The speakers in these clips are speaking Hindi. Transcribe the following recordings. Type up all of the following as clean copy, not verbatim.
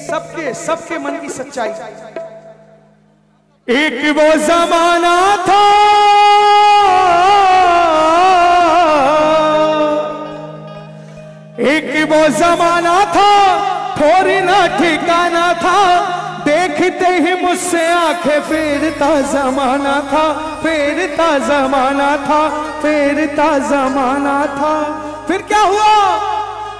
सबके सबके मन की सच्चाई। एक वो जमाना था, एक वो जमाना था, थोड़ी ना ठिकाना था, देखते ही मुझसे आंखें फेरता जमाना था, फेरता जमाना था, फेरता जमाना था। फिर क्या हुआ?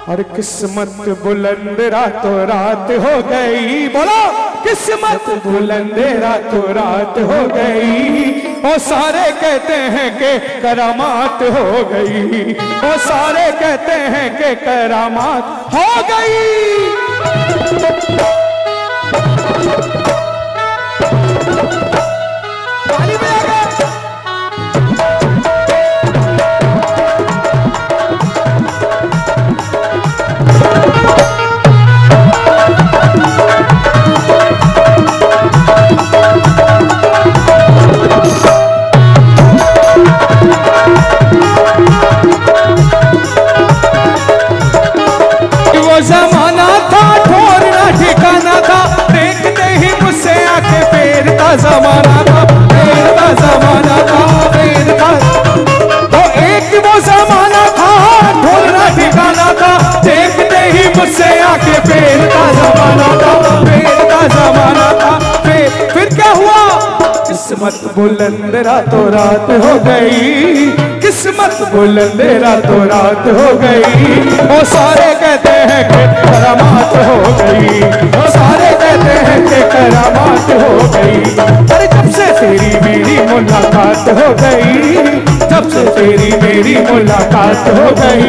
और किस्मत बुलंद रातों रात हो गई। बोलो, किस्मत बुलंद रातों रात हो गई। और सारे कहते हैं कि करामात हो गई, और सारे कहते हैं कि करामात हो गई। जमाना था, ठोरना ठिकाना था, देखते ही मुझसे आंखें फेरता जमाना था, फेरता जमाना था, फेरता। तो एक वो जमाना था, ठोरना ठिकाना था, देखते ही मुझसे आंखें फेरता जमाना था, फेरता जमाना था। फिर क्या हुआ? किस्मत बुलंद रातों रात हो गई, किस्मत बुलंद रातों रात हो गई। वो सारे कहते हैं कि करामात हो गई, वो सारे कहते हैं कि करामात हो गई। अरे जब से तेरी मेरी मुलाकात हो गई, जब से तेरी मेरी मुलाकात हो गई,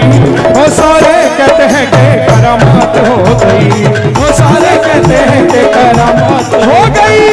वो सारे कहते हैं कि करामात हो गई, वो सारे कहते हैं कि करामात हो गई।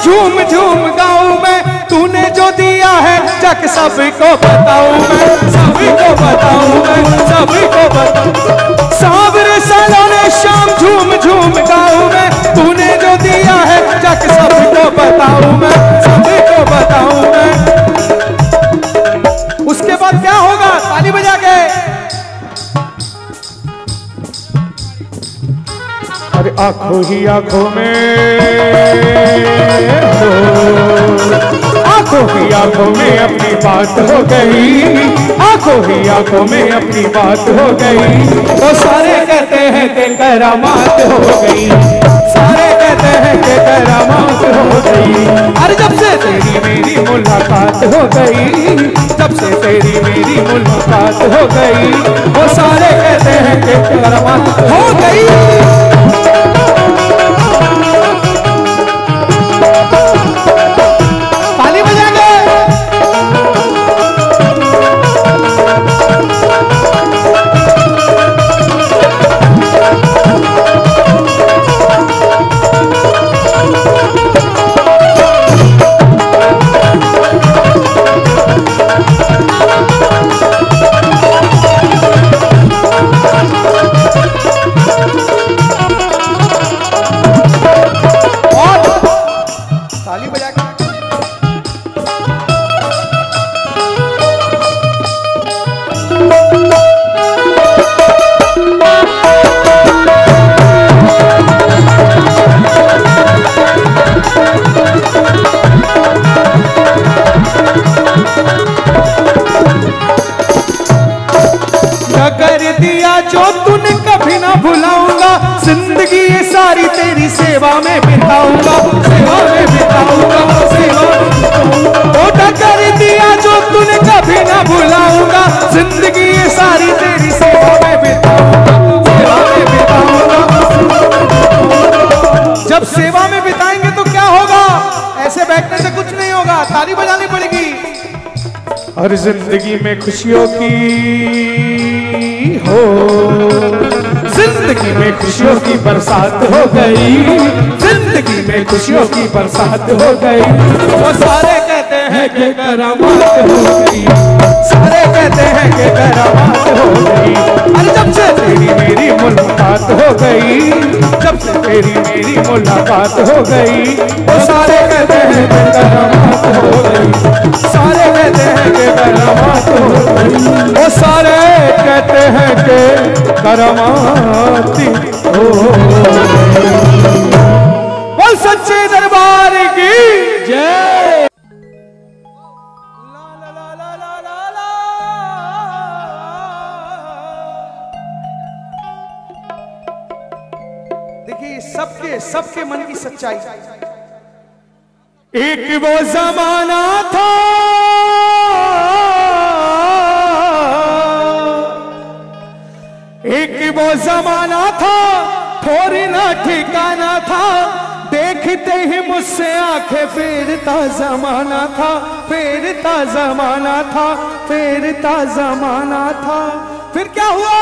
झूम झूम गाऊं मैं, तूने जो दिया है जग सबको बताऊं मैं, सभी को बताऊं मैं, सभी को बताऊं। सांवरे सालों ने शाम झूम झूम गाऊं मैं, तूने जो दिया है जग सबको बताऊं मैं, सभी को बताऊं मैं। उसके बाद क्या होगा? ताली बजा के। अरे आंखों ही आंखों में, आंखों ही आंखों में अपनी बात हो गई, आंखों ही आंखों में अपनी बात हो गई। तो सारे कहते हैं कि करामात हो गई, सारे कहते हैं कि करामात हो गई। अरे जब से तेरी मेरी मुलाकात हो गई, जब से तेरी मेरी मुलाकात हो गई, वो सारे कहते हैं कि करामात हो गई। जो तूने कभी ना भुलाऊंगा, जिंदगी ये सारी तेरी सेवा में बिताऊंगा, सेवा में बिताऊंगा, सेवा में कर दिया जो तूने कभी ना भुलाऊंगा, जिंदगी ये सारी तेरी सेवा में बिताऊंगा, सेवा में बिताऊंगा। जब सेवा में बिताएंगे तो क्या होगा? ऐसे बैठने से कुछ नहीं होगा। और जिंदगी में खुशियों की हो, जिंदगी में खुशियों की बरसात हो गई, जिंदगी में खुशियों की बरसात हो गई। वो सारे कहते हैं कि करामात हो गई, सारे कहते हैं कि करामात हो गई। अरे जब से तेरी मेरी मुलाकात हो गई, जब से तेरी मेरी मुलाकात हो गई, वो सारे कहते हैं कि करामात हो गई, सारे कहते हैं कि करामात हो गई, वो सारे कहते हैं कि करामात हो गई। बोल सच्चे दरबार की जय। देखिए सबके सबके मन की सच्चाई। एक वो जमाना था, एक वो जमाना था, थोड़ी ना ठिकाना था, देखते ही मुझसे आंखें फेरता जमाना था, फेरता जमाना था, फेरता जमाना था। फिर क्या हुआ?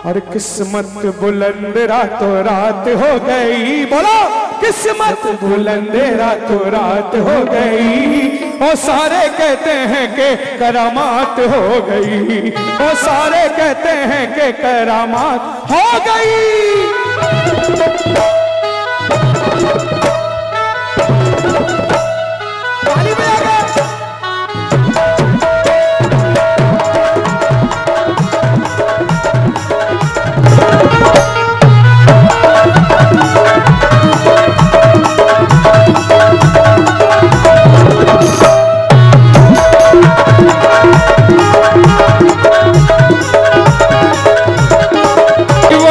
और किस्मत बुलंद रातों रात हो गई। बोलो किस्मत बुलंद रातों रात हो गई। वो सारे कहते हैं कि करामात हो गई, वो सारे कहते हैं कि करामात हो गई।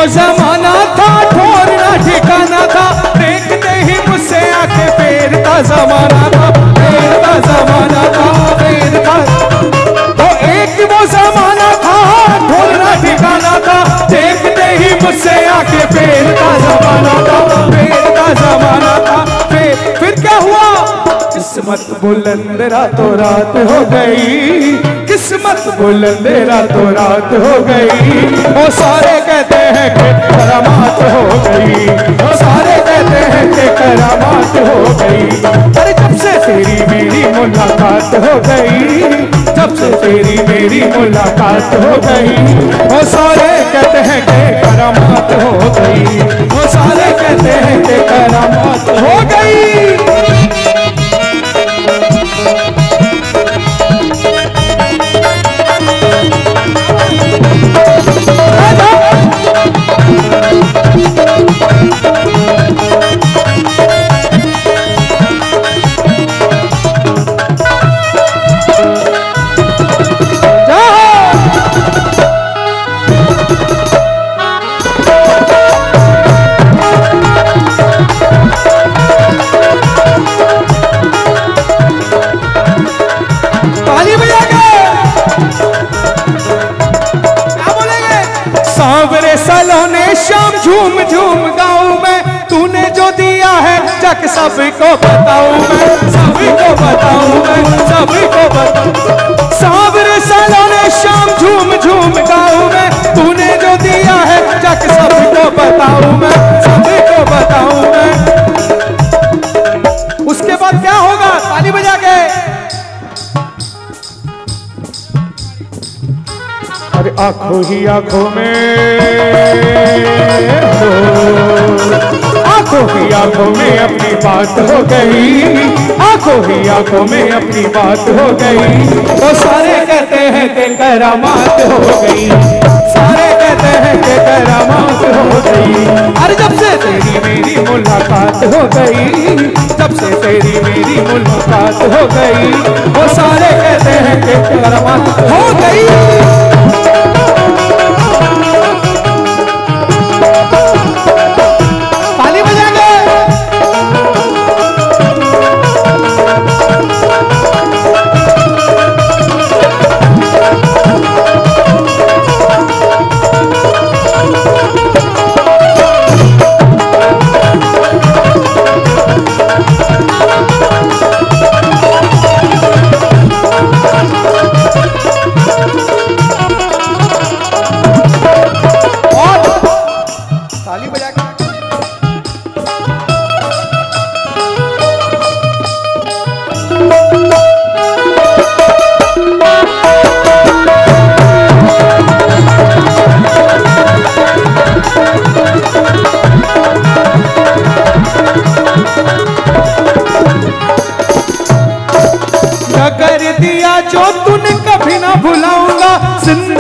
जमाना था, ठोरना ठिकाना था, देखते ही मुझसे आंखें फेरता जमाना था, फेरता जमाना था, फेरता। तो एक वो जमाना था, ठोरना ठिकाना था, देखते ही मुझसे आंखें फेरता जमाना था, फेरता जमाना था। फिर क्या हुआ? किस्मत बुलंद रातों रात हो गई, किस्मत बुलंद रातों रात हो गई। वो सारे कहते हैं कि करामात हो गई, वो सारे कहते हैं कि करामात हो गई। अरे जब से तेरी मेरी मुलाकात हो गई, जब से तेरी मेरी मुलाकात हो गई, वो सारे कहते हैं कि करामात हो गई, वो सारे कहते हैं कि करामात हो गई। झूम झूम गाऊं मैं, तूने जो दिया है जग सबको बताऊं मैं, सभी को बताऊं मैं, सभी को बताऊं। सावरे सालों ने शाम झूम झूम गाऊं मैं, तूने जो दिया है जग सबको बताऊं मैं, सभी को बताऊं मैं। उसके बाद क्या होगा? ताली बजा के। अरे आंखों ही आंखों में हो, आंखों ही आंखों में अपनी बात हो गई, आंखों ही आंखों में अपनी बात हो गई। तो सारे कहते हैं कि करामात हो गई, सारे कहते हैं कि करामात हो गई। अरे जब से तेरी मेरी मुलाकात हो गई, जब से तेरी मेरी मुलाकात हो गई, वो सारे कहते हैं कि करामात हो गई।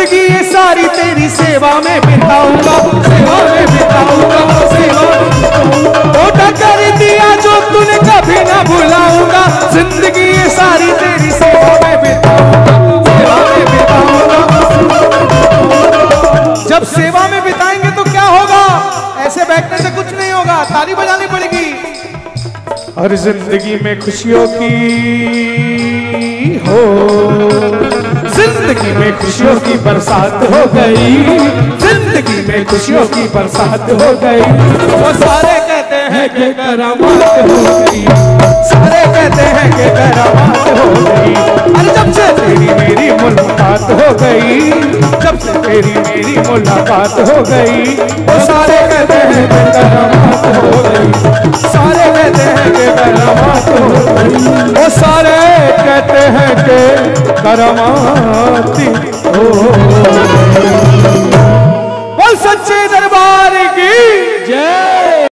जिंदगी ये सारी तेरी सेवा में बिताऊंगा, सेवा में बिताऊंगा, सेवा टोटा कर दिया जो तूने कभी ना भुलाऊंगा। जिंदगी ये सारी तेरी सेवा में बिताऊंगा, सेवा में बिताऊंगा। जब सेवा में बिताएंगे तो क्या होगा? ऐसे बैठने से कुछ नहीं होगा, ताली बजानी पड़ेगी। और जिंदगी में खुशियों की हो, जिंदगी में खुशियों की बरसात हो गई, जिंदगी में खुशियों की बरसात हो गई। वो सारे कहते हैं कि करामात हो गई, सारे कहते हैं कि करामात हो गई। अरे जब से तेरी मेरी मुलाकात हो गई, जब से तेरी मेरी मुलाकात हो गई, वो सारे कहते हैं कि करामात हो गई, सारे कहते हैं कि करामात हो गई, वो सारे कहते हैं कि करामाती हो। बोल सच्चे दरबार की जय।